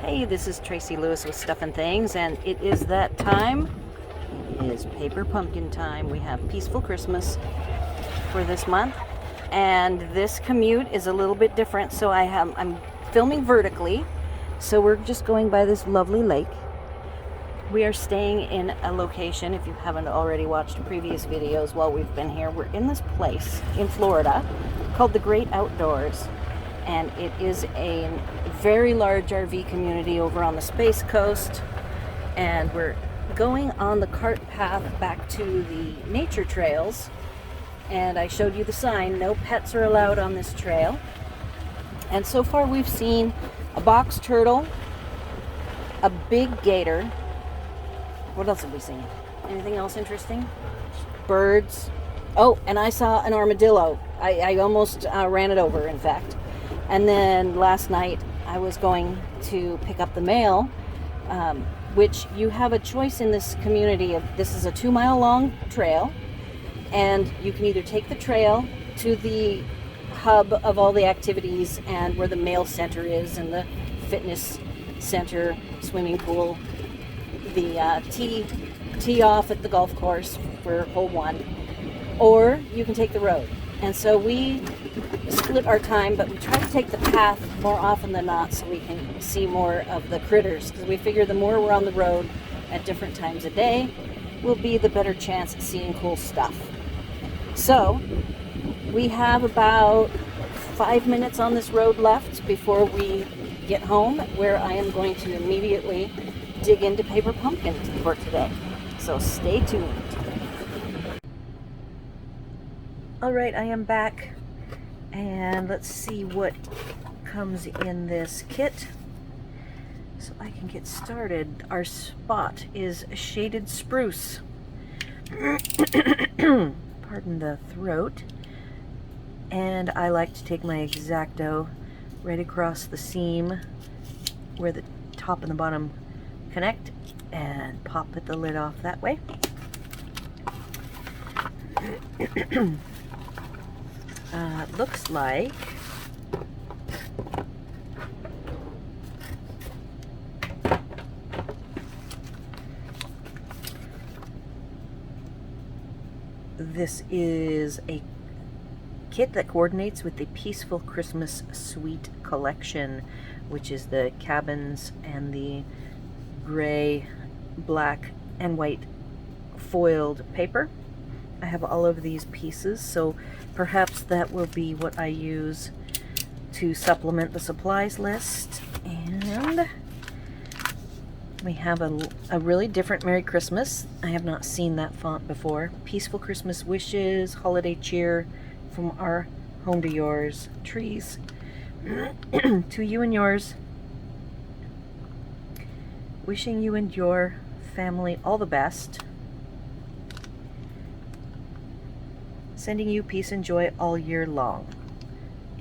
Hey, this is Tracy Lewis with Stuff and Things, and it is that time. It is paper pumpkin time. We have Peaceful Christmas for this month, and this commute is a little bit different. So I'm filming vertically, so we're just going by this lovely lake. We are staying in a location, if you haven't already watched previous videos while we've been here, we're in this place in Florida called the Great Outdoors. And it is a very large RV community over on the Space Coast. And we're going on the cart path back to the nature trails. And I showed you the sign, no pets are allowed on this trail. And so far we've seen a box turtle, a big gator. What else have we seen? Anything else interesting? Birds. Oh, and I saw an armadillo. I almost ran it over, in fact. And then last night I was going to pick up the mail, which you have a choice in this community of, this is a 2-mile long trail, and you can either take the trail to the hub of all the activities and where the mail center is and the fitness center, swimming pool, the tee off at the golf course for hole 1, or you can take the road. And so we split our time, but we try to take the path more often than not so we can see more of the critters, because we figure the more we're on the road at different times a day will be the better chance at seeing cool stuff. So we have about 5 minutes on this road left before we get home, where I am going to immediately dig into paper pumpkin for today. So stay tuned. Alright, I am back, and let's see what comes in this kit so I can get started. Our spot is shaded spruce. Pardon the throat. And I like to take my X-Acto right across the seam where the top and the bottom connect and pop the lid off that way. Looks like this is a kit that coordinates with the Peaceful Christmas Suite collection, which is the cabins and the gray, black, and white foiled paper. I have all of these pieces, so perhaps that will be what I use to supplement the supplies list. And we have a really different Merry Christmas. I have not seen that font before. Peaceful Christmas Wishes, Holiday Cheer, from our home to yours trees. To you and yours. Wishing you and your family all the best. Sending you peace and joy all year long.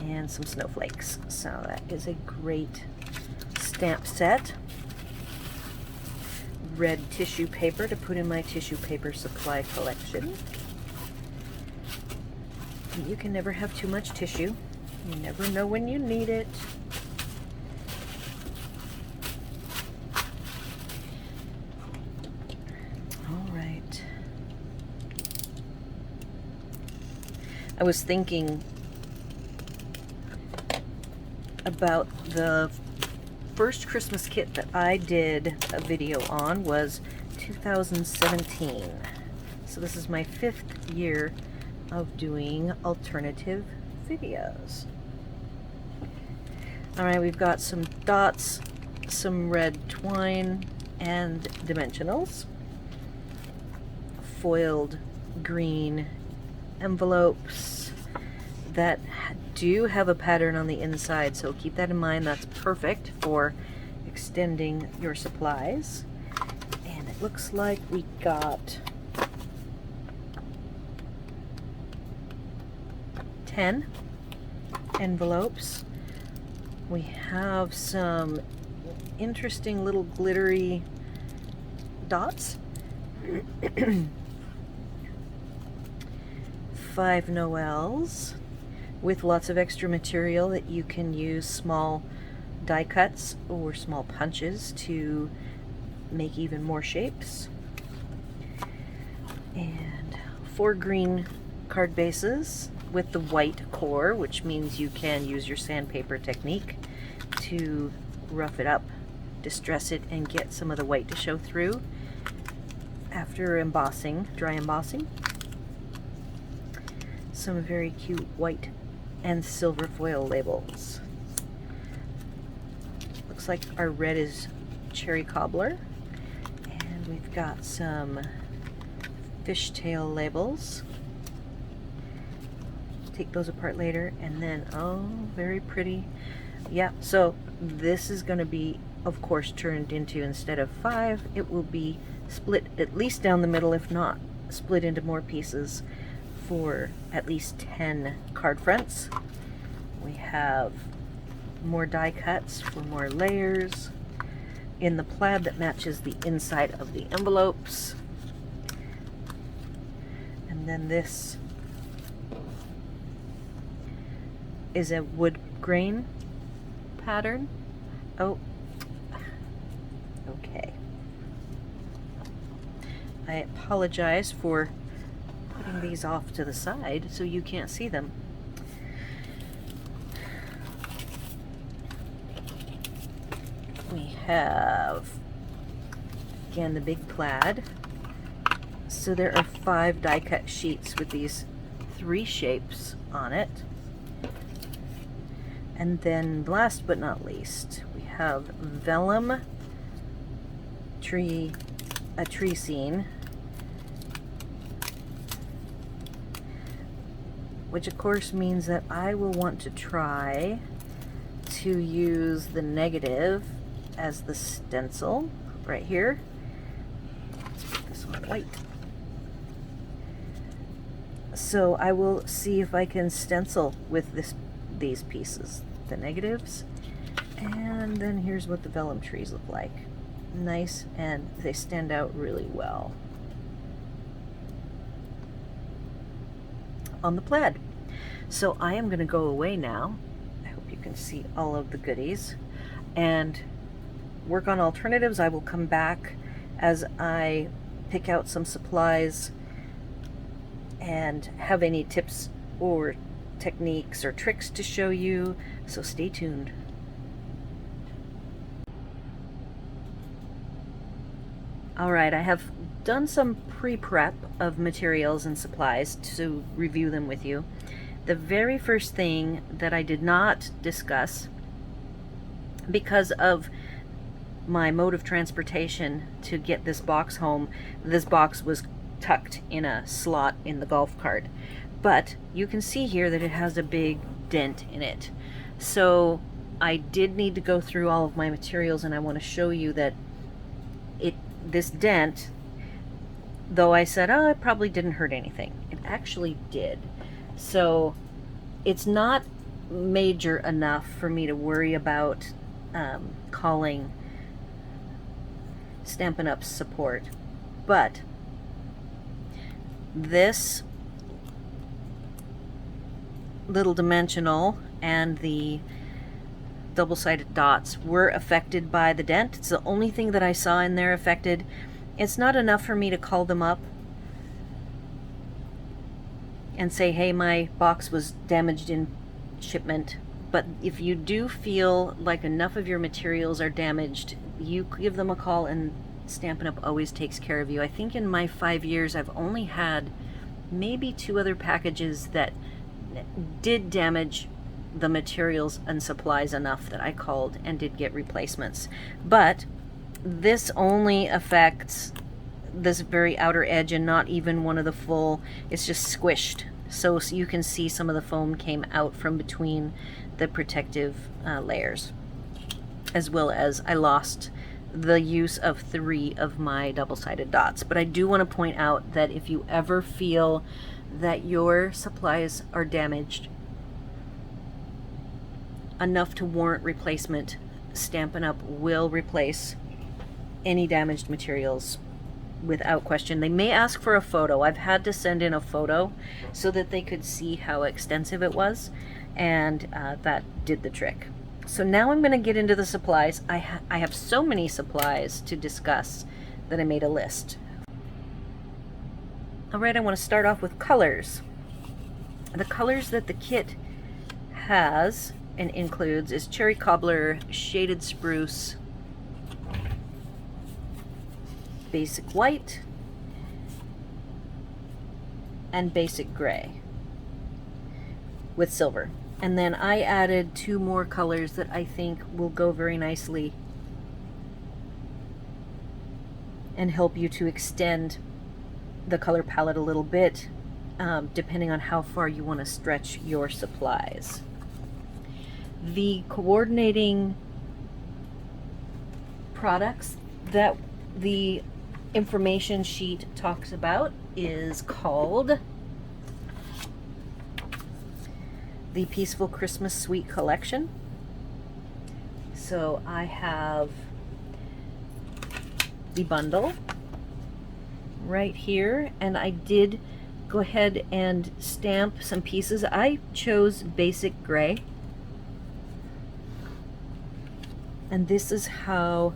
And some snowflakes. So that is a great stamp set. Red tissue paper to put in my tissue paper supply collection. You can never have too much tissue. You never know when you need it. I was thinking about the first Christmas kit that I did a video on was 2017. So this is my 5th year of doing alternative videos. Alright, we've got some dots, some red twine, and dimensionals. Foiled green envelopes that do have a pattern on the inside, so keep that in mind. That's perfect for extending your supplies. And it looks like we got 10 envelopes. We have some interesting little glittery dots. 5 Noels with lots of extra material that you can use small die cuts or small punches to make even more shapes. And 4 green card bases with the white core, which means you can use your sandpaper technique to rough it up, distress it, and get some of the white to show through after embossing, dry embossing. Some very cute white and silver foil labels. Looks like our red is cherry cobbler, and we've got some fishtail labels. Take those apart later, and then, oh, very pretty. Yeah, so this is going to be, of course, turned into, instead of 5, it will be split at least down the middle, if not split into more pieces, for at least 10 card fronts. We have more die cuts for more layers in the plaid that matches the inside of the envelopes. And then this is a wood grain pattern. Oh, okay. I apologize for putting these off to the side so you can't see them. We have, again, the big plaid. So there are 5 die cut sheets with these 3 shapes on it. And then last but not least, we have vellum a tree scene, which of course means that I will want to try to use the negative as the stencil right here. Let's put this on white. So I will see if I can stencil with these pieces, the negatives. And then here's what the vellum trees look like. Nice, and they stand out really well on the plaid. So I am going to go away now. I hope you can see all of the goodies and work on alternatives. I will come back as I pick out some supplies and have any tips or techniques or tricks to show you, so stay tuned. Alright, I have done some pre-prep of materials and supplies to review them with you. The very first thing that I did not discuss, because of my mode of transportation to get this box home, this box was tucked in a slot in the golf cart. But you can see here that it has a big dent in it. So I did need to go through all of my materials, and I want to show you that this dent, though I said, oh, it probably didn't hurt anything, it actually did. So it's not major enough for me to worry about calling Stampin' Up support. But this little dimensional and the double-sided dots were affected by the dent. It's the only thing that I saw in there affected. It's not enough for me to call them up and say, hey, my box was damaged in shipment. But if you do feel like enough of your materials are damaged, you give them a call, and Stampin' Up always takes care of you. I think in my 5 years I've only had maybe 2 other packages that did damage the materials and supplies enough that I called and did get replacements. But this only affects this very outer edge and not even one of the full, it's just squished. So you can see some of the foam came out from between the protective layers, as well as I lost the use of 3 of my double-sided dots. But I do want to point out that if you ever feel that your supplies are damaged enough to warrant replacement, Stampin' Up will replace any damaged materials without question. They may ask for a photo. I've had to send in a photo so that they could see how extensive it was, and that did the trick. So now I'm going to get into the supplies. I have so many supplies to discuss that I made a list. Alright, I want to start off with colors. The colors that the kit has and includes is Cherry Cobbler, Shaded Spruce, Basic White, and Basic Gray with silver. And then I added 2 more colors that I think will go very nicely and help you to extend the color palette a little bit, depending on how far you want to stretch your supplies. The coordinating products that the information sheet talks about is called the Peaceful Christmas Suite Collection. So I have the bundle right here, and I did go ahead and stamp some pieces. I chose Basic Gray, and this is how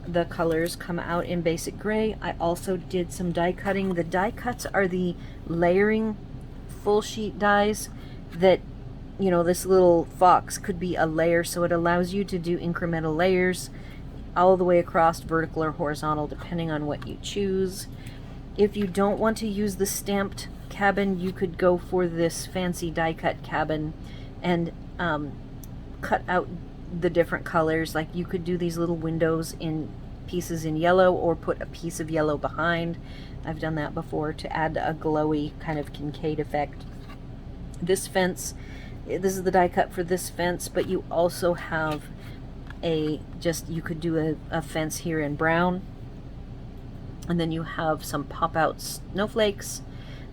the colors come out in Basic Gray. I also did some die cutting. The die cuts are the layering full sheet dies that, you know, this little fox could be a layer, so it allows you to do incremental layers all the way across, vertical or horizontal, depending on what you choose. If you don't want to use the stamped cabin, you could go for this fancy die cut cabin and cut out the different colors. Like you could do these little windows in pieces in yellow or put a piece of yellow behind. I've done that before to add a glowy kind of Kincaid effect. This fence, this is the die cut for this fence, but you also have you could do a fence here in brown, and then you have some pop out snowflakes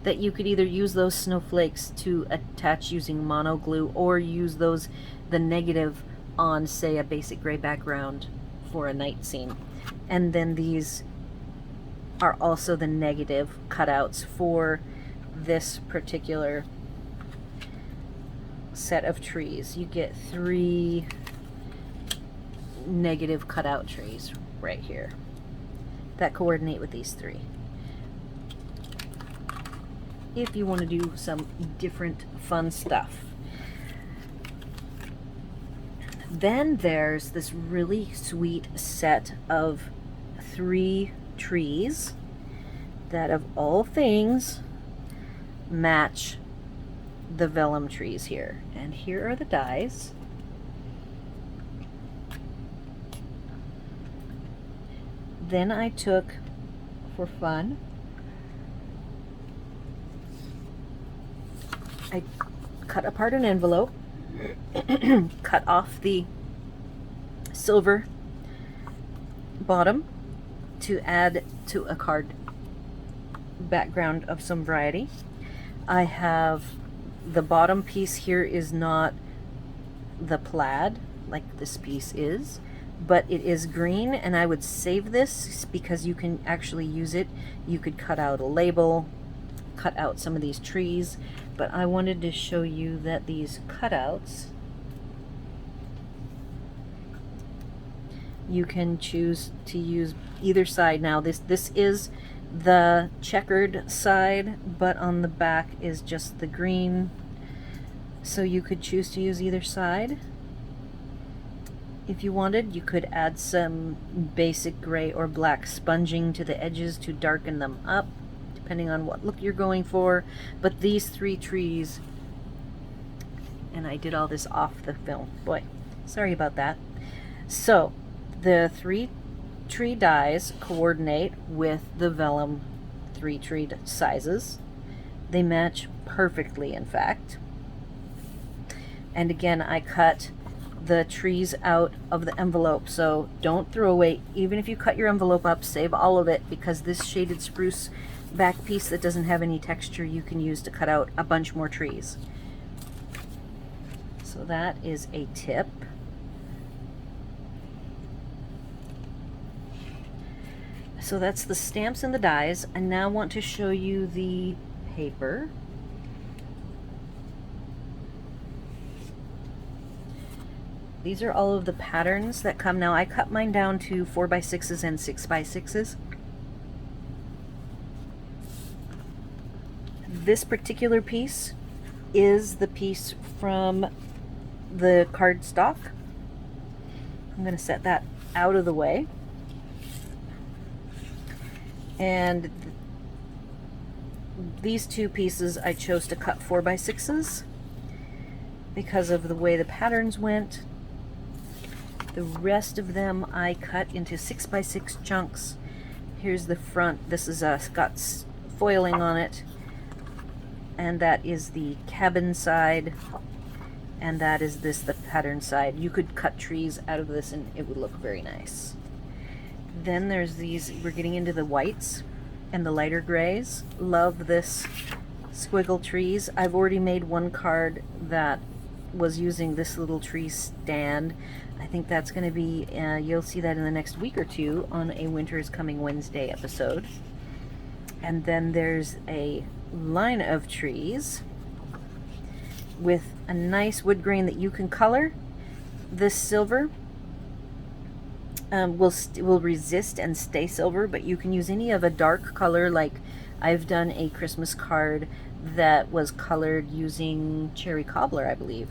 that you could either use those snowflakes to attach using mono glue or use the negative on, say, a Basic Gray background for a night scene. And then these are also the negative cutouts for this particular set of trees. You get 3 negative cutout trees right here that coordinate with these 3. If you want to do some different fun stuff. Then there's this really sweet set of 3 trees that, of all things, match the vellum trees here. And here are the dies. Then I took, for fun, I cut apart an envelope, cut off the silver bottom to add to a card background of some variety. I have the bottom piece here is not the plaid like this piece is, but it is green, and I would save this because you can actually use it. You could cut out a label, cut out some of these trees, but I wanted to show you that these cutouts, you can choose to use either side. Now this is the checkered side, but on the back is just the green, so you could choose to use either side. If you wanted, you could add some Basic Gray or black sponging to the edges to darken them up, depending on what look you're going for. But these 3 trees, and I did all this off the film. Boy, sorry about that. So the 3 tree dies coordinate with the vellum 3 tree sizes. They match perfectly, in fact. And again, I cut the trees out of the envelope, so don't throw away. Even if you cut your envelope up, save all of it, because this shaded spruce back piece that doesn't have any texture you can use to cut out a bunch more trees. So that is a tip. So that's the stamps and the dies. I now want to show you the paper. these are all of the patterns that come. Now I cut mine down to 4x6s and 6x6s. This particular piece is the piece from the cardstock. I'm going to set that out of the way. And these two pieces I chose to cut 4x6s because of the way the patterns went. The rest of them I cut into 6x6 chunks. Here's the front. This is got foiling on it, and that is the cabin side, and that is the pattern side. You could cut trees out of this and it would look very nice. Then there's these, we're getting into the whites and the lighter grays. Love this squiggle trees. I've already made one card that was using this little tree stand. I think that's going to be, you'll see that in the next week or two on a Winter is Coming Wednesday episode. And then there's a line of trees with a nice wood grain that you can color. This silver will resist and stay silver, but you can use any of a dark color. Like I've done a Christmas card that was colored using cherry cobbler, I believe.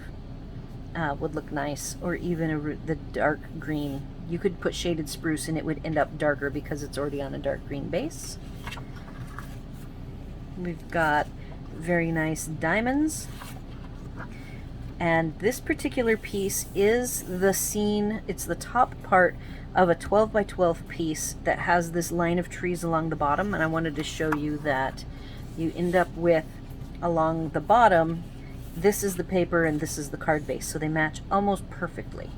Would look nice, or even the dark green. You could put shaded spruce and it would end up darker because it's already on a dark green base. We've got very nice diamonds. And this particular piece is the scene, it's the top part of a 12x12 piece that has this line of trees along the bottom, and I wanted to show you that you end up with, along the bottom, this is the paper and this is the card base, so they match almost perfectly.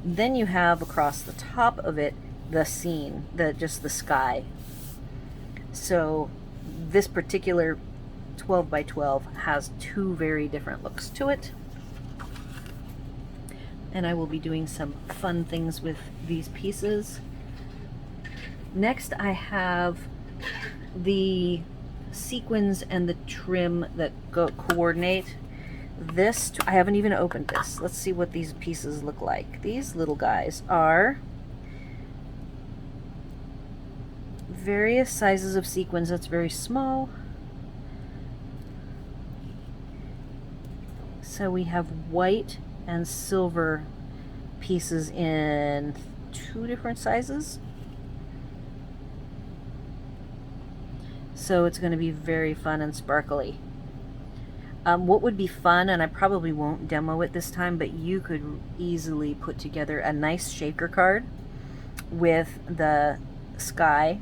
Then you have across the top of it the scene, just the sky. So this particular 12x12 has two very different looks to it, and I will be doing some fun things with these pieces. Next I have the sequins and the trim that coordinate. This, I haven't even opened this. Let's see what these pieces look like. These little guys are various sizes of sequins. That's very small. So we have white and silver pieces in 2 different sizes. So it's going to be very fun and sparkly. What would be fun, and I probably won't demo it this time, but you could easily put together a nice shaker card with the sky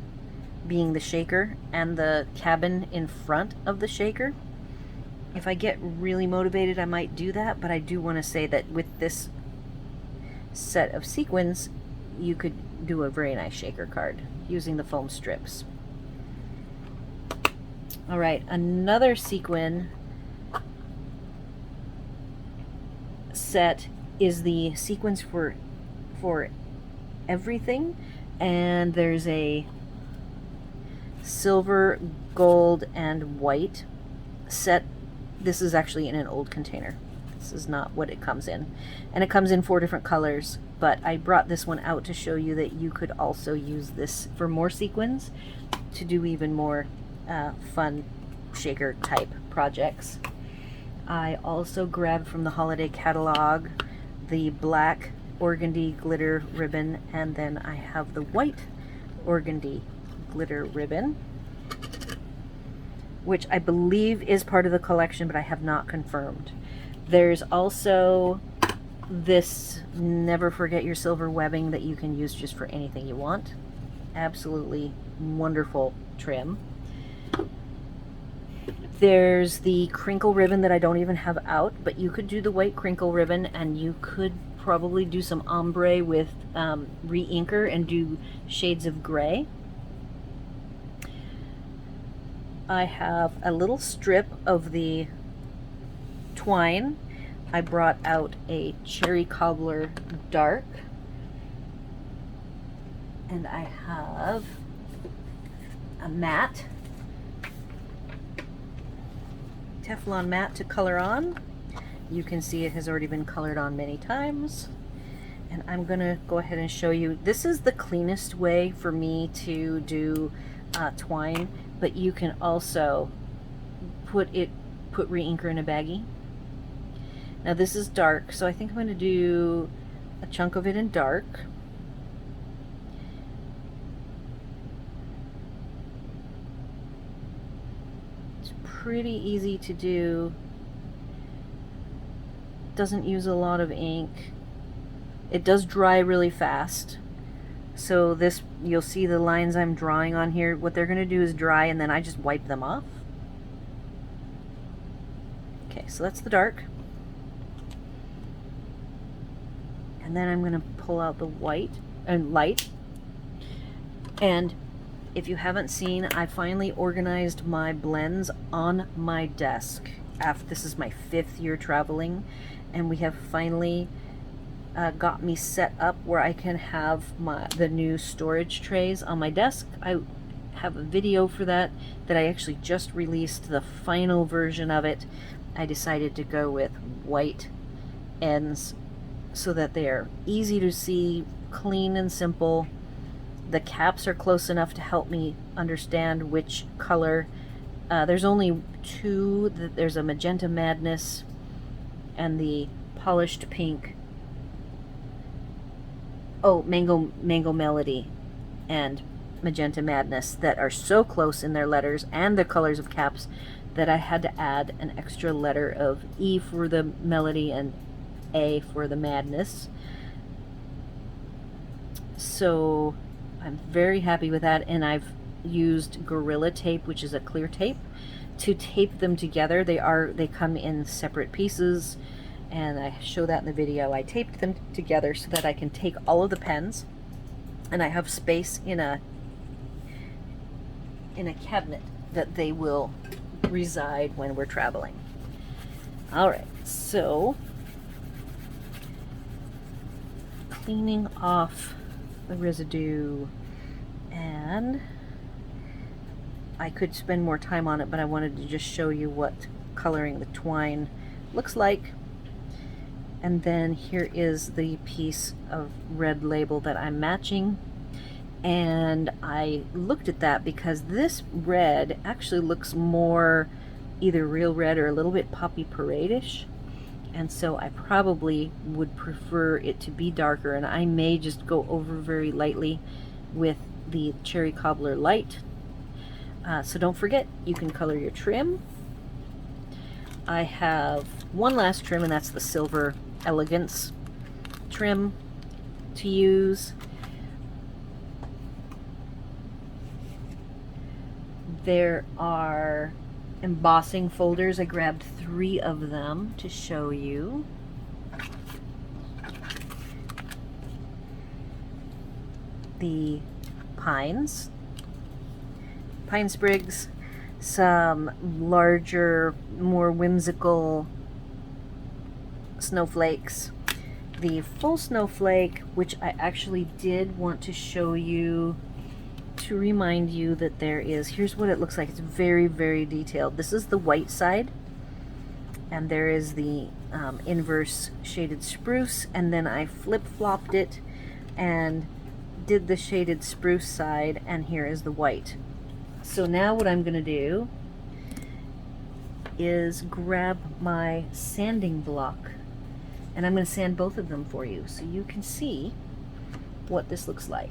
being the shaker and the cabin in front of the shaker. If I get really motivated, I might do that, but I do want to say that with this set of sequins, you could do a very nice shaker card using the foam strips. All right, another sequin set is the sequins for everything, and there's a silver, gold, and white set. This is actually in an old container. This is not what it comes in, and it comes in 4 different colors, but I brought this one out to show you that you could also use this for more sequins to do even more fun shaker type projects. I also grabbed from the holiday catalog the black organdy glitter ribbon, and then I have the white organdy glitter ribbon, which I believe is part of the collection, but I have not confirmed. There's also this Never Forget Your Silver webbing that you can use just for anything you want. Absolutely wonderful trim. There's the crinkle ribbon that I don't even have out, but you could do the white crinkle ribbon, and you could probably do some ombre with re-inker and do shades of gray. I have a little strip of the twine. I brought out a cherry cobbler dark, and I have a matte, Teflon mat to color on, You can see it has already been colored on many times. And I'm gonna go ahead and show you. This is the cleanest way for me to do twine, but you can also put re-inker in a baggie. Now this is dark, so I think I'm gonna do a chunk of it in dark. It's pretty easy to do. Doesn't use a lot of ink. It does dry really fast. So this, you'll see the lines I'm drawing on here. What they're going to do is dry, and then I just wipe them off. Okay, so that's the dark. And then I'm going to pull out the white and light. And if you haven't seen, I finally organized my blends on my desk. This is my 5th year traveling, and we have finally got me set up where I can have the new storage trays on my desk. I have a video for that I actually just released, the final version of it. I decided to go with white ends so that they are easy to see, clean and simple. The caps are close enough to help me understand which color. There's only 2. There's a Magenta Madness and the Polished Pink. Oh, Mango Melody and Magenta Madness that are so close in their letters and the colors of caps that I had to add an extra letter of E for the melody and A for the madness. So I'm very happy with that, and I've used Gorilla Tape, which is a clear tape, to tape them together. They come in separate pieces, and I show that in the video. I taped them together so that I can take all of the pens, and I have space in a cabinet that they will reside when we're traveling. Alright, so cleaning off the residue, and I could spend more time on it, but I wanted to just show you what coloring the twine looks like. And then here is the piece of red label that I'm matching, and I looked at that because this red actually looks more either real red or a little bit Poppy Parade-ish, and so I probably would prefer it to be darker, and I may just go over very lightly with the Cherry Cobbler Light. So don't forget, you can color your trim. I have one last trim, and that's the Silver Elegance trim to use. There are embossing folders. I grabbed 3 of them to show you. The pine sprigs, some larger, more whimsical snowflakes. The full snowflake, which I actually did want to show you to remind you that here's what it looks like. It's very, very detailed. This is the white side, and there is the inverse shaded spruce, and then I flip-flopped it and did the shaded spruce side, and here is the white. So now what I'm going to do is grab my sanding block, and I'm going to sand both of them for you so you can see what this looks like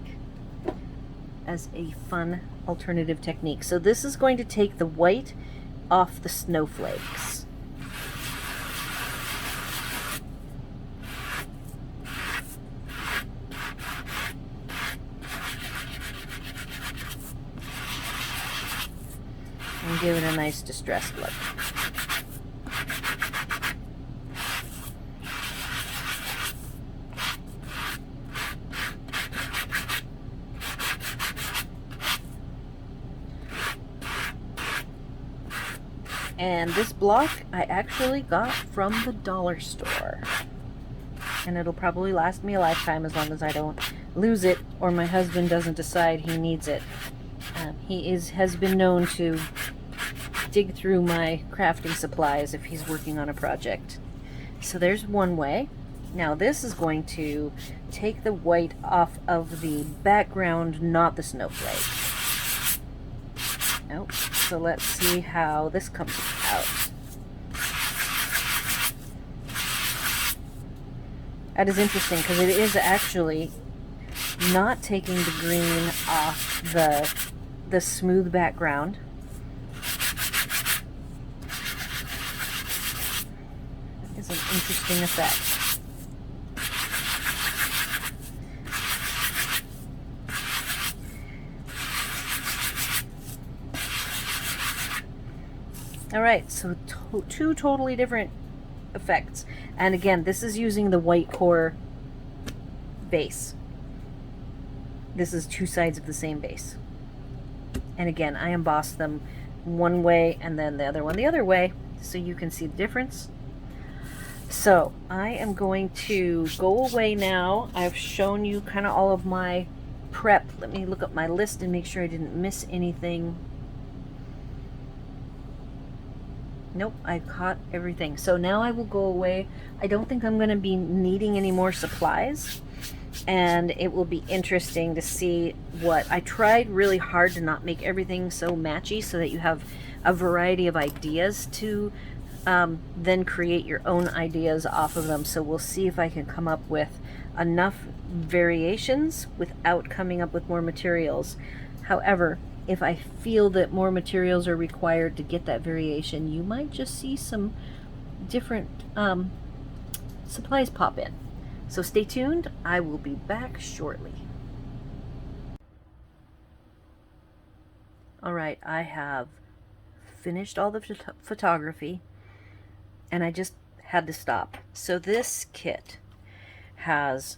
as a fun alternative technique. So this is going to take the white off the snowflakes. And give it a nice distressed look. And this block I actually got from the dollar store. And it'll probably last me a lifetime as long as I don't lose it or my husband doesn't decide he needs it. He has been known to dig through my crafting supplies if he's working on a project. So there's one way. Now this is going to take the white off of the background, not the snowflake. Nope. So let's see how this comes out. That is interesting because it is actually not taking the green off the smooth background. That is an interesting effect. All right, so two totally different effects. And again, this is using the white core base. This is two sides of the same base. And again, I embossed them one way and then the other one the other way, so you can see the difference. So I am going to go away now. I've shown you kind of all of my prep. Let me look up my list and make sure I didn't miss anything. Nope, I caught everything. So now I will go away. I don't think I'm going to be needing any more supplies, and it will be interesting to see what I tried really hard to not make everything so matchy so that you have a variety of ideas to then create your own ideas off of them. So we'll see if I can come up with enough variations without coming up with more materials. However, if I feel that more materials are required to get that variation, you might just see some different supplies pop in. So stay tuned. I will be back shortly. All right, I have finished all the photography, and I just had to stop. So this kit has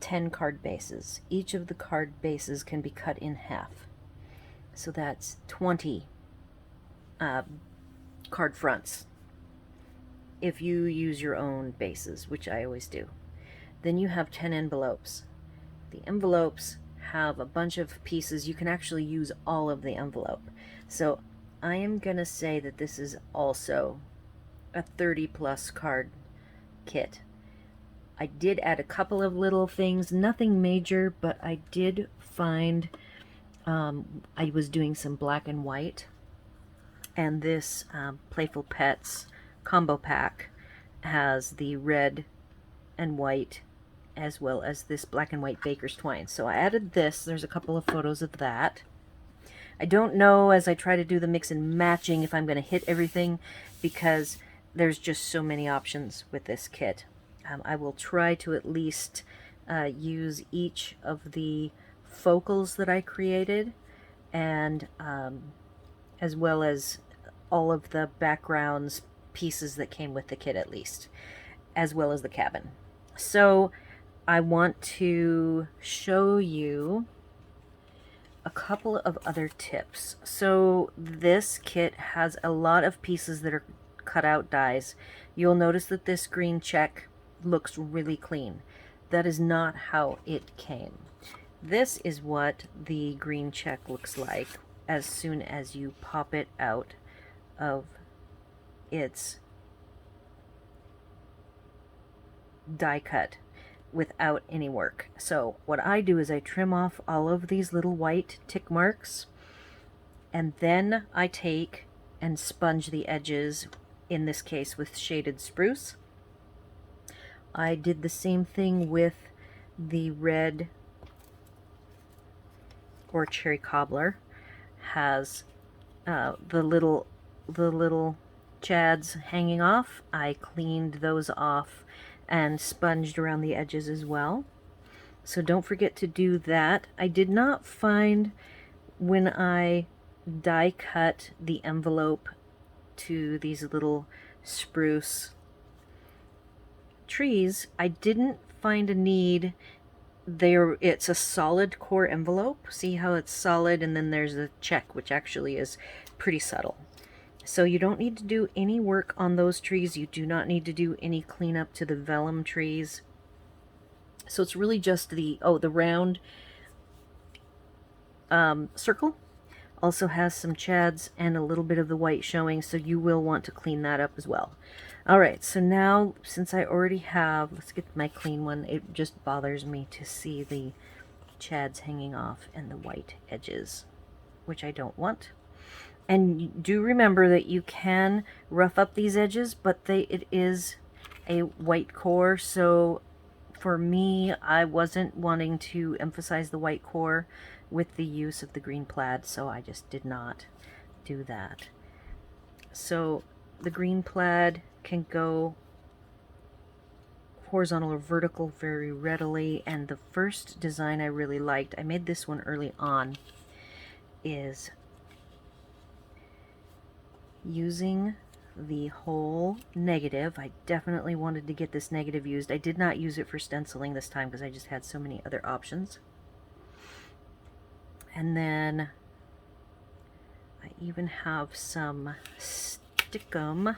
10 card bases. Each of the card bases can be cut in half. So that's 20 card fronts if you use your own bases, which I always do. Then you have 10 envelopes. The envelopes have a bunch of pieces. You can actually use all of the envelope. So I am going to say that this is also a 30+ card kit. I did add a couple of little things, nothing major, but I did find I was doing some black and white, and this Playful Pets combo pack has the red and white as well as this black and white baker's twine. So I added this. There's a couple of photos of that. I don't know, as I try to do the mix and matching, if I'm going to hit everything because there's just so many options with this kit. I will try to at least use each of the focals that I created, and as well as all of the backgrounds pieces that came with the kit, at least, as well as the cabin. So I want to show you a couple of other tips. So this kit has a lot of pieces that are cut out dies. You'll notice that this green check looks really clean. That is not how it came. This is what the green check looks like as soon as you pop it out of its die cut without any work. So what I do is I trim off all of these little white tick marks, and then I take and sponge the edges, in this case with shaded spruce. I did the same thing with the red or cherry cobbler. Has the little chads hanging off. I cleaned those off and sponged around the edges as well. So don't forget to do that. I did not find, when I die cut the envelope to these little spruce trees, I didn't find a need. It's a solid core envelope. See how it's solid, and then there's a check, which actually is pretty subtle. So you don't need to do any work on those trees. You do not need to do any cleanup to the vellum trees. So it's really just the round circle also has some chads and a little bit of the white showing, so you will want to clean that up as well. Alright, so now since I already have, let's get my clean one. It just bothers me to see the chads hanging off and the white edges, which I don't want. And do remember that you can rough up these edges, but it is a white core, so for me, I wasn't wanting to emphasize the white core with the use of the green plaid, so I just did not do that. So the green plaid can go horizontal or vertical very readily, and the first design I really liked, I made this one early on, is using the whole negative. I definitely wanted to get this negative used. I did not use it for stenciling this time because I just had so many other options. And then I even have some stickum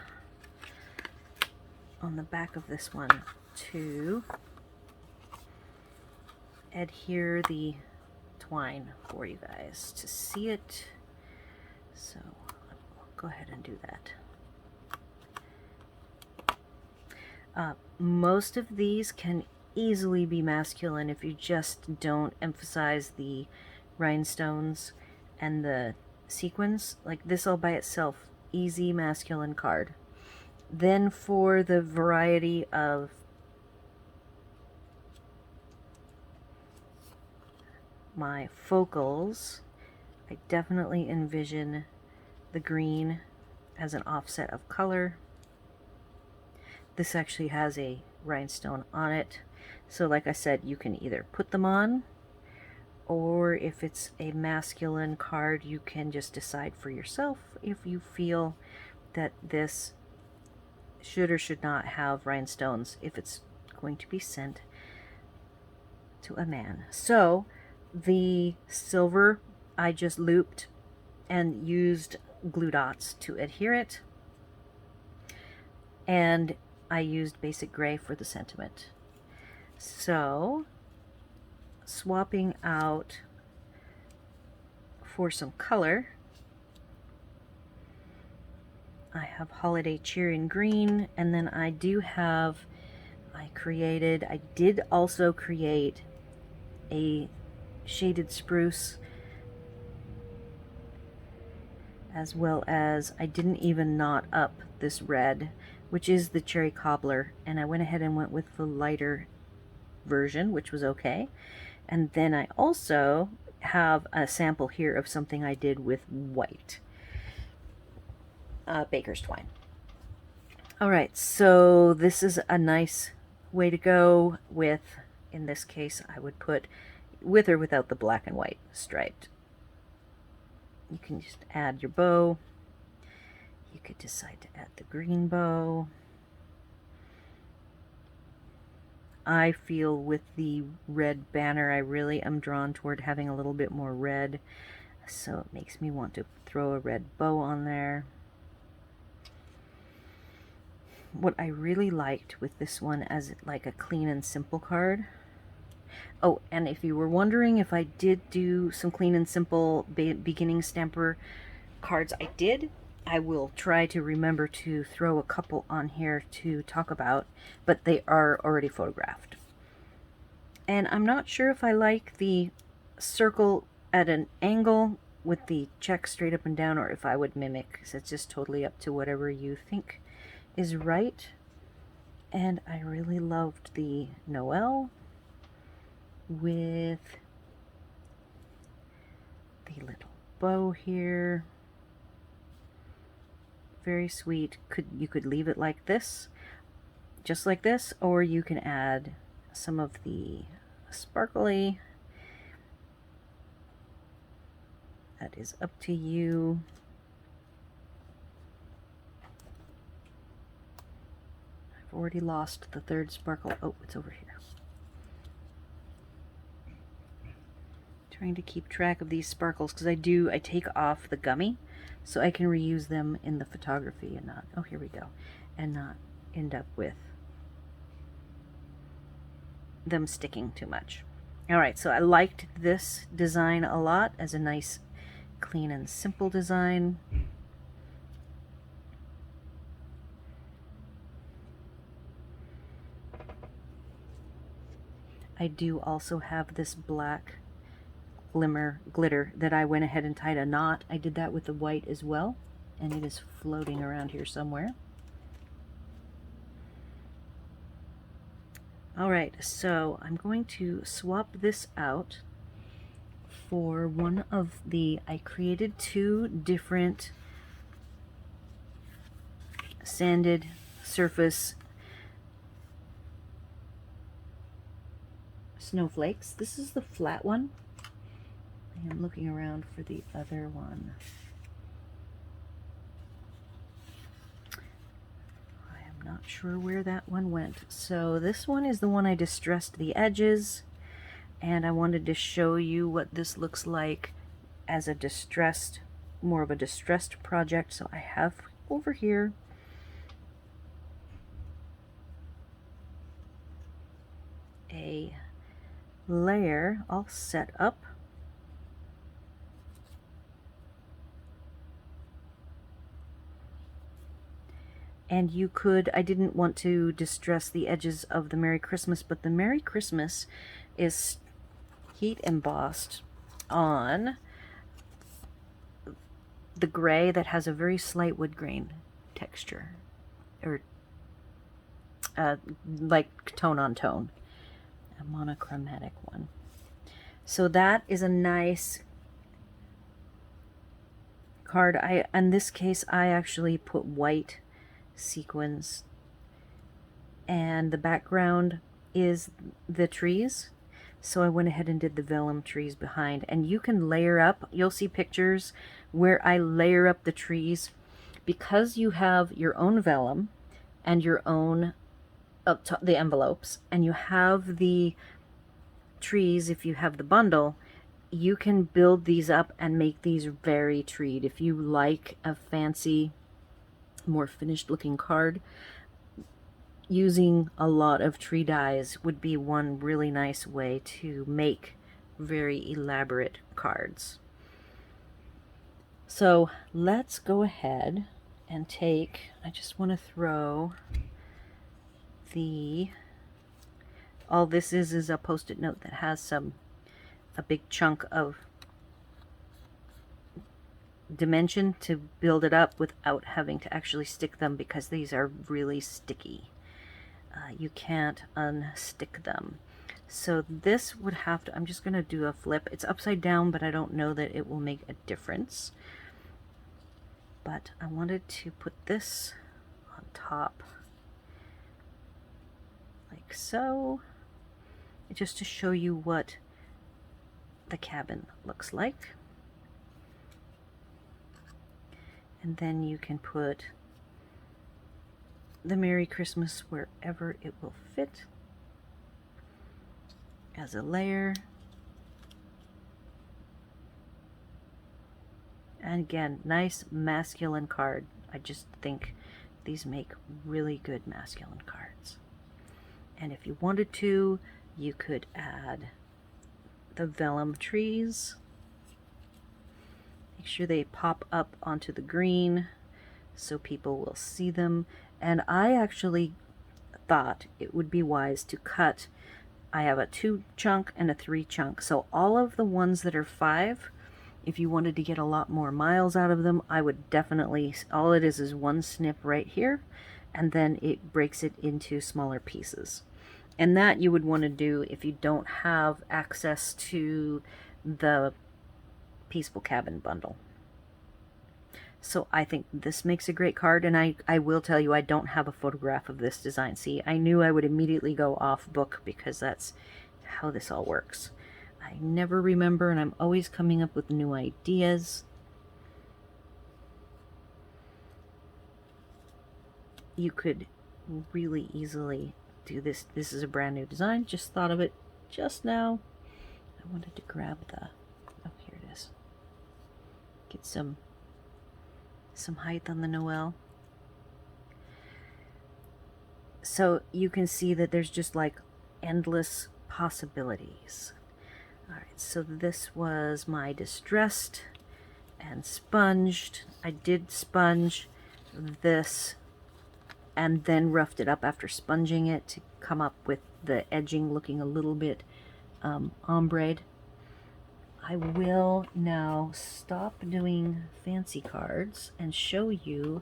on the back of this one to adhere the twine for you guys to see it. So I'll go ahead and do that. Most of these can easily be masculine if you just don't emphasize the rhinestones and the sequins. Like this all by itself, easy masculine card. Then for the variety of my focals, I definitely envision the green as an offset of color. This actually has a rhinestone on it, so like I said, you can either put them on, or if it's a masculine card, you can just decide for yourself if you feel that this should or should not have rhinestones if it's going to be sent to a man. So the silver I just looped and used glue dots to adhere it, and I used basic gray for the sentiment. So swapping out for some color, I have Holiday Cheer in green, and then I do have, I did also create a shaded spruce, as well as I didn't even knot up this red, which is the Cherry Cobbler, and I went ahead and went with the lighter version, which was okay. And then I also have a sample here of something I did with white baker's twine. Alright, so this is a nice way to go with, in this case, I would put with or without the black and white striped. You can just add your bow. You could decide to add the green bow. I feel with the red banner, I really am drawn toward having a little bit more red, so it makes me want to throw a red bow on there. What I really liked with this one as like a clean and simple card. Oh, and if you were wondering if I did do some clean and simple beginning stamper cards, I did. I will try to remember to throw a couple on here to talk about, but they are already photographed. And I'm not sure if I like the circle at an angle with the check straight up and down, or if I would mimic, so it's just totally up to whatever you think is right. And I really loved the Noel with the little bow here. Very sweet. You could leave it like this, just like this, or you can add some of the sparkly. That is up to you. I've already lost the third sparkle. Oh, it's over here. Trying to keep track of these sparkles because I take off the gummy so I can reuse them in the photography and not, oh, here we go, and not end up with them sticking too much. All right, so I liked this design a lot as a nice clean and simple design. I do also have this black glitter that I went ahead and tied a knot. I did that with the white as well, and it is floating around here somewhere. All right, so I'm going to swap this out for one of the, I created 2 different sanded surface snowflakes. This is the flat one. I am looking around for the other one. I am not sure where that one went. So this one is the one I distressed the edges, and I wanted to show you what this looks like as a distressed, more of a distressed project. So I have over here a layer all set up. And you could, I didn't want to distress the edges of the Merry Christmas, but the Merry Christmas is heat embossed on the gray that has a very slight wood grain texture, or like tone on tone, a monochromatic one. So that is a nice card. In this case, I actually put white sequins, and the background is the trees, so I went ahead and did the vellum trees behind. And you can layer up, you'll see pictures where I layer up the trees, because you have your own vellum and your own the envelopes, and you have the trees. If you have the bundle, you can build these up and make these very treed. If you like a fancy, more finished looking card, using a lot of tree dies would be one really nice way to make very elaborate cards. So let's go ahead and take, I just want to throw the, all this is a post-it note that has a big chunk of dimension to build it up without having to actually stick them, because these are really sticky. You can't unstick them. So this would have to, I'm just going to do a flip. It's upside down, but I don't know that it will make a difference. But I wanted to put this on top like so, just to show you what the cabin looks like. And then you can put the Merry Christmas wherever it will fit as a layer. And again, nice masculine card. I just think these make really good masculine cards. And if you wanted to, you could add the vellum trees. Make sure they pop up onto the green so people will see them. And I actually thought it would be wise to cut, I have a 2 chunk and a 3 chunk. So all of the ones that are 5, if you wanted to get a lot more miles out of them, I would definitely, all it is one snip right here, and then it breaks it into smaller pieces. And that you would want to do if you don't have access to the Peaceful Cabin bundle. So I think this makes a great card, and I will tell you, I don't have a photograph of this design. See, I knew I would immediately go off book because that's how this all works. I never remember, and I'm always coming up with new ideas. You could really easily do this. This is a brand new design. Just thought of it just now. I wanted to grab the, oh, here it is. Get some height on the Noel. So you can see that there's just like endless possibilities. All right, so this was my distressed and sponged. I did sponge this and then roughed it up after sponging it to come up with the edging looking a little bit ombre'd. I will now stop doing fancy cards and show you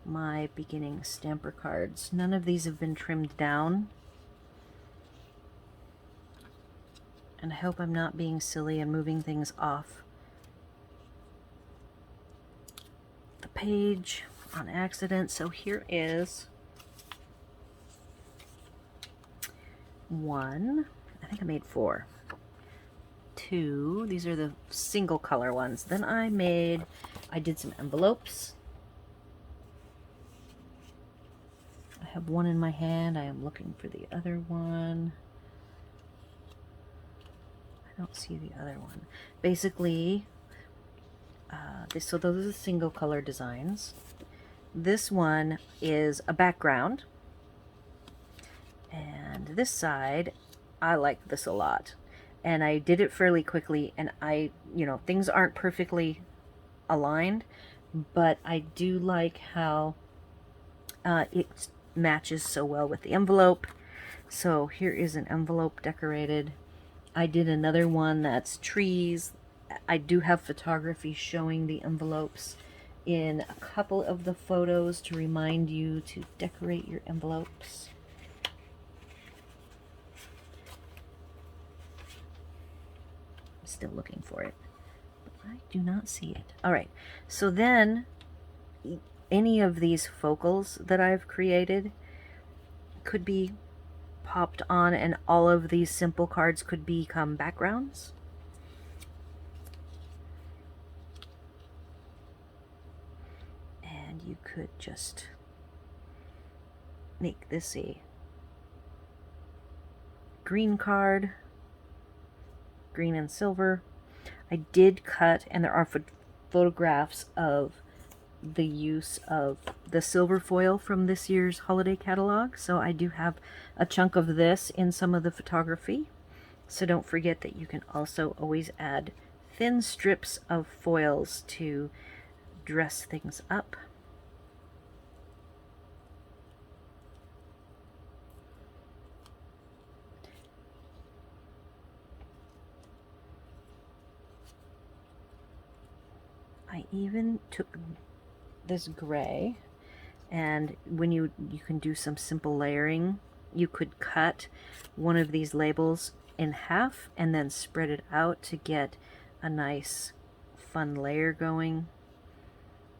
my beginning stamper cards. None of these have been trimmed down. And I hope I'm not being silly and moving things off the page on accident. So here is one. I think I made 4. 2. These are the single color ones. Then I did some envelopes. I have one in my hand. I am looking for the other one. I don't see the other one. Basically, so those are the single color designs. This one is a background. And this side, I like this a lot. And I did it fairly quickly, and things aren't perfectly aligned, but I do like how it matches so well with the envelope. So here is an envelope decorated. I did another one that's trees. I do have photography showing the envelopes in a couple of the photos to remind you to decorate your envelopes. Still looking for it, but I do not see it. All right, so then any of these focals that I've created could be popped on, and all of these simple cards could become backgrounds. And you could just make this a green card, green and silver. I did cut, and there are photographs of the use of the silver foil from this year's holiday catalog. So I do have a chunk of this in some of the photography. So don't forget that you can also always add thin strips of foils to dress things up. I even took this gray, and when you can do some simple layering, you could cut one of these labels in half and then spread it out to get a nice fun layer going.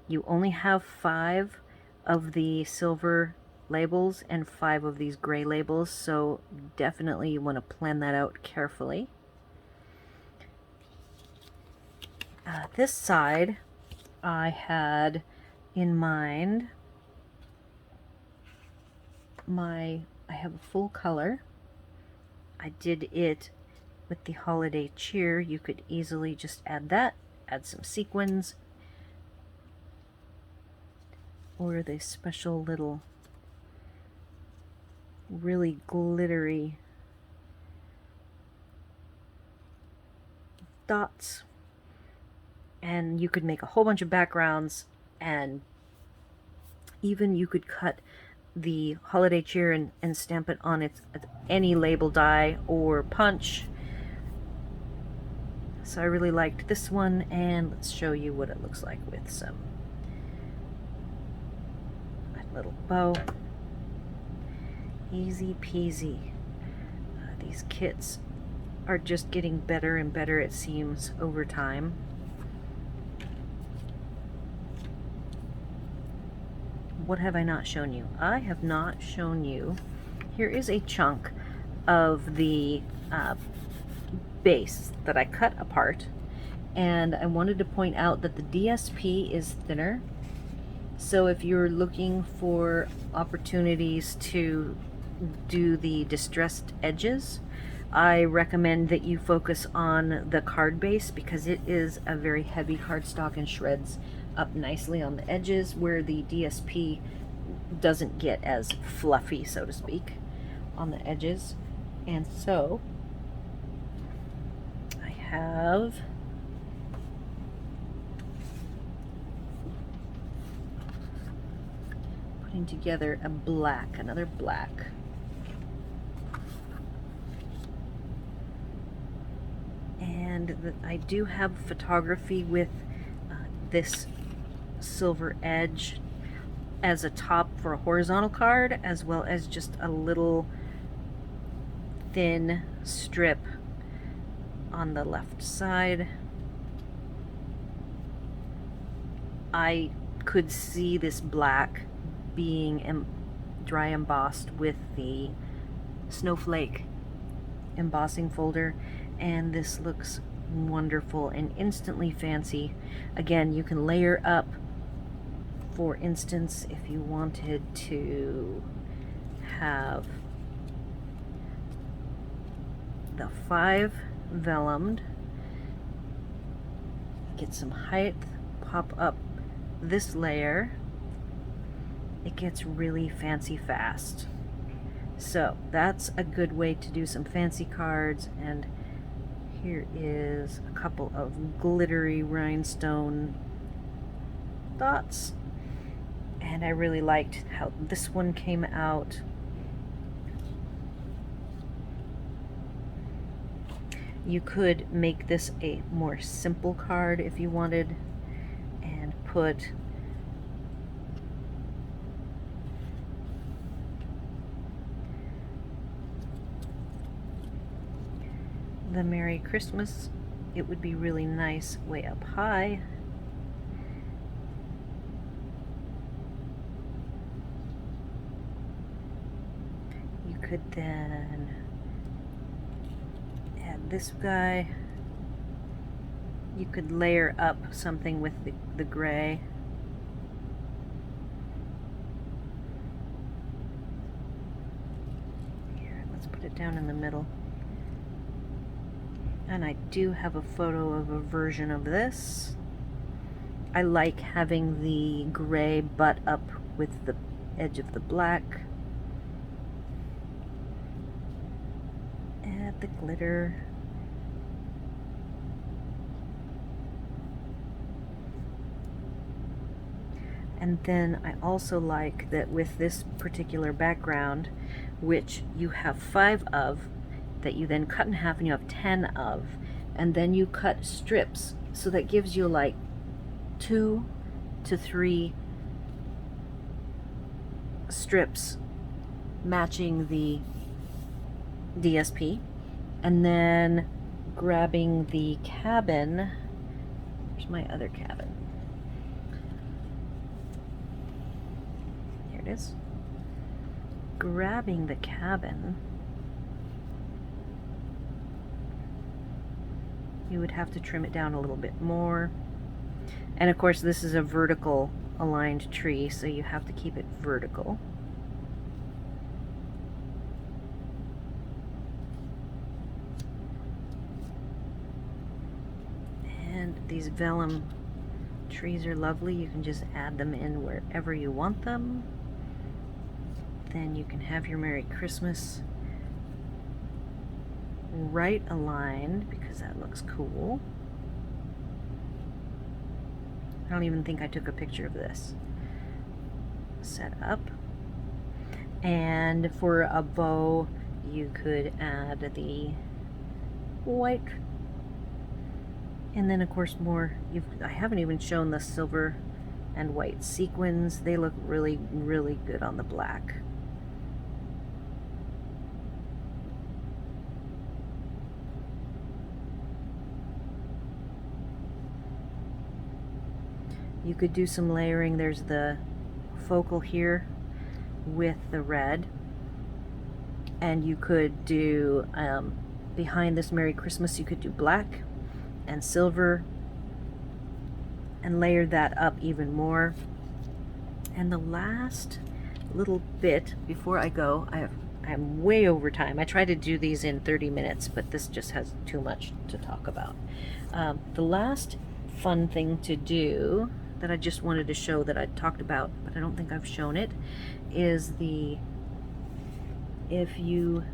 You only have 5 of the silver labels and 5 of these gray labels, so definitely you want to plan that out carefully. This side I had in mind I have a full color. I did it with the holiday cheer. You could easily just add that, add some sequins, or the special little really glittery dots. And you could make a whole bunch of backgrounds, and even you could cut the holiday cheer and stamp it on any label die or punch. So I really liked this one, and let's show you what it looks like with some a little bow. Easy peasy. These kits are just getting better and better, it seems, over time. What have I not shown you? I have not shown you. Here is a chunk of the base that I cut apart, and I wanted to point out that the DSP is thinner. So if you're looking for opportunities to do the distressed edges, I recommend that you focus on the card base, because it is a very heavy cardstock and shreds up nicely on the edges, where the DSP doesn't get as fluffy, so to speak, on the edges. And so I have putting together a black, another black. And I do have photography with this silver edge as a top for a horizontal card, as well as just a little thin strip on the left side. I could see this black being dry embossed with the snowflake embossing folder, and this looks wonderful and instantly fancy. Again, you can layer up. For instance, if you wanted to have the 5 vellumed, get some height, pop up this layer, it gets really fancy fast. So that's a good way to do some fancy cards. And here is a couple of glittery rhinestone dots. And I really liked how this one came out. You could make this a more simple card if you wanted, and put the Merry Christmas. It would be really nice way up high. You could then add this guy. You could layer up something with the gray. Here, let's put it down in the middle. And I do have a photo of a version of this. I like having the gray butt up with the edge of the black. Add the glitter. And then I also like that with this particular background, which you have 5 of, that you then cut in half, and you have 10 of, and then you cut strips, so that gives you like 2 to 3 strips matching the DSP, and then grabbing the cabin. Where's my other cabin? Here it is. Grabbing the cabin, you would have to trim it down a little bit more. And of course, this is a vertical aligned tree, so you have to keep it vertical. And these vellum trees are lovely. You can just add them in wherever you want them. Then you can have your Merry Christmas right aligned, because that looks cool. I don't even think I took a picture of this. Set up. And for a bow, you could add the white. And then of course more, I haven't even shown the silver and white sequins. They look really, really good on the black. You could do some layering. There's the focal here with the red, and you could do behind this Merry Christmas, you could do black and silver and layer that up even more. And the last little bit before I go, I'm way over time. I try to do these in 30 minutes, but this just has too much to talk about. The last fun thing to do that I just wanted to show, that I talked about, but I don't think I've shown it, is if you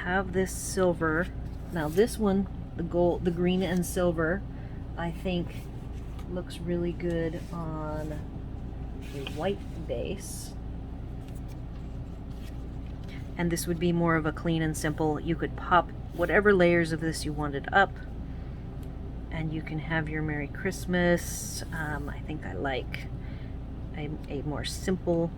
have this silver, now this one, the gold, the green and silver, I think looks really good on a white base. And this would be more of a clean and simple. You could pop whatever layers of this you wanted up, and you can have your Merry Christmas. I think I like a more simple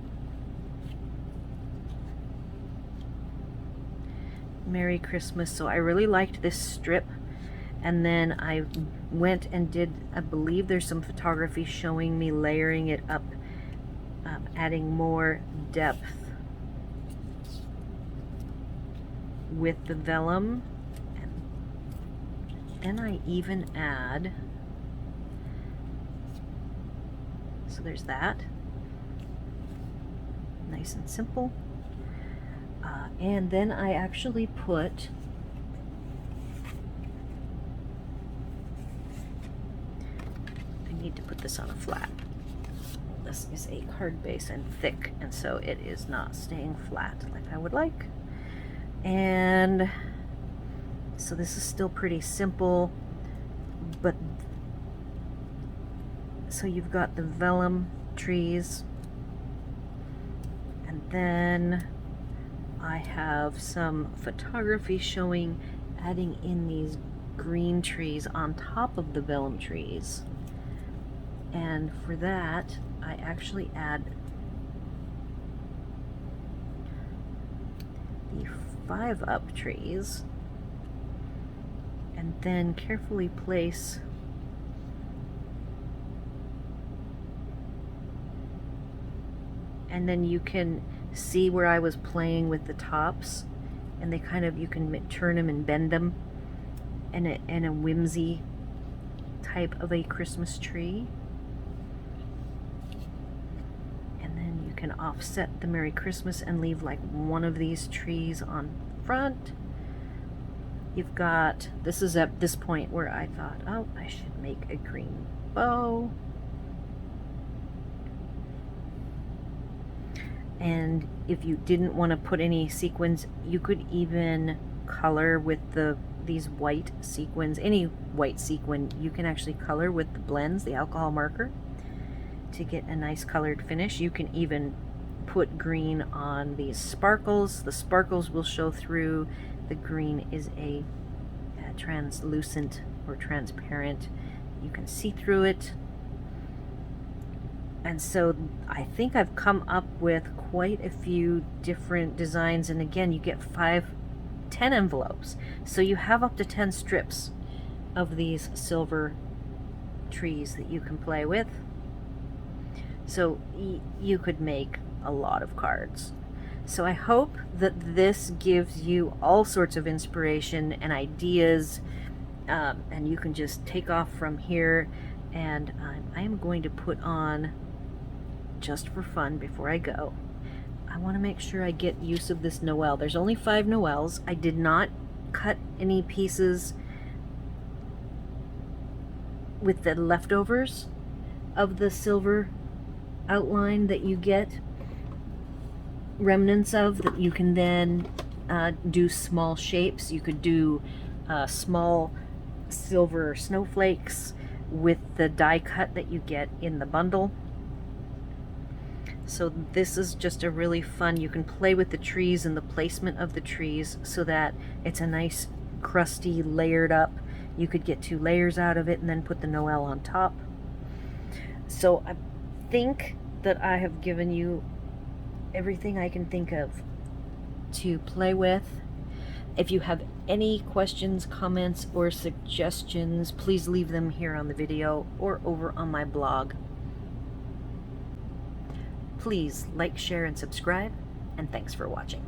Merry Christmas. So I really liked this strip, and then I went and did, I believe there's some photography showing me layering it up, adding more depth with the vellum. And then I even add, so there's that, nice and simple. And then I actually put I need to put this on a flat. This is a card base and thick, and so it is not staying flat like I would like. And so this is still pretty simple, but so you've got the vellum trees, and then I have some photography showing adding in these green trees on top of the vellum trees. And for that, I actually add the 5-up trees, and then carefully place and then you can see where I was playing with the tops, and they kind of, you can turn them and bend them in a whimsy type of a Christmas tree. And then you can offset the Merry Christmas and leave like one of these trees on front. You've got, this is at this point where I thought, oh, I should make a green bow. And if you didn't want to put any sequins, you could even color with these white sequins. Any white sequin you can actually color with the blends, the alcohol marker, to get a nice colored finish. You can even put green on these sparkles. The sparkles will show through. The green is a translucent or transparent. You can see through it. And so I think I've come up with quite a few different designs, and again, you get 10 envelopes. So you have up to 10 strips of these silver trees that you can play with. So you could make a lot of cards. So I hope that this gives you all sorts of inspiration and ideas, and you can just take off from here. And I am going to put on, just for fun before I go, I want to make sure I get use of this Noel. There's only 5 Noels. I did not cut any pieces with the leftovers of the silver outline that you get remnants of, that you can then do small shapes. You could do small silver snowflakes with the die cut that you get in the bundle. So this is just a really fun, you can play with the trees and the placement of the trees so that it's a nice crusty layered up. You could get 2 layers out of it and then put the Noel on top. So I think that I have given you everything I can think of to play with. If you have any questions, comments, or suggestions, please leave them here on the video or over on my blog. Please like, share, and subscribe, and thanks for watching.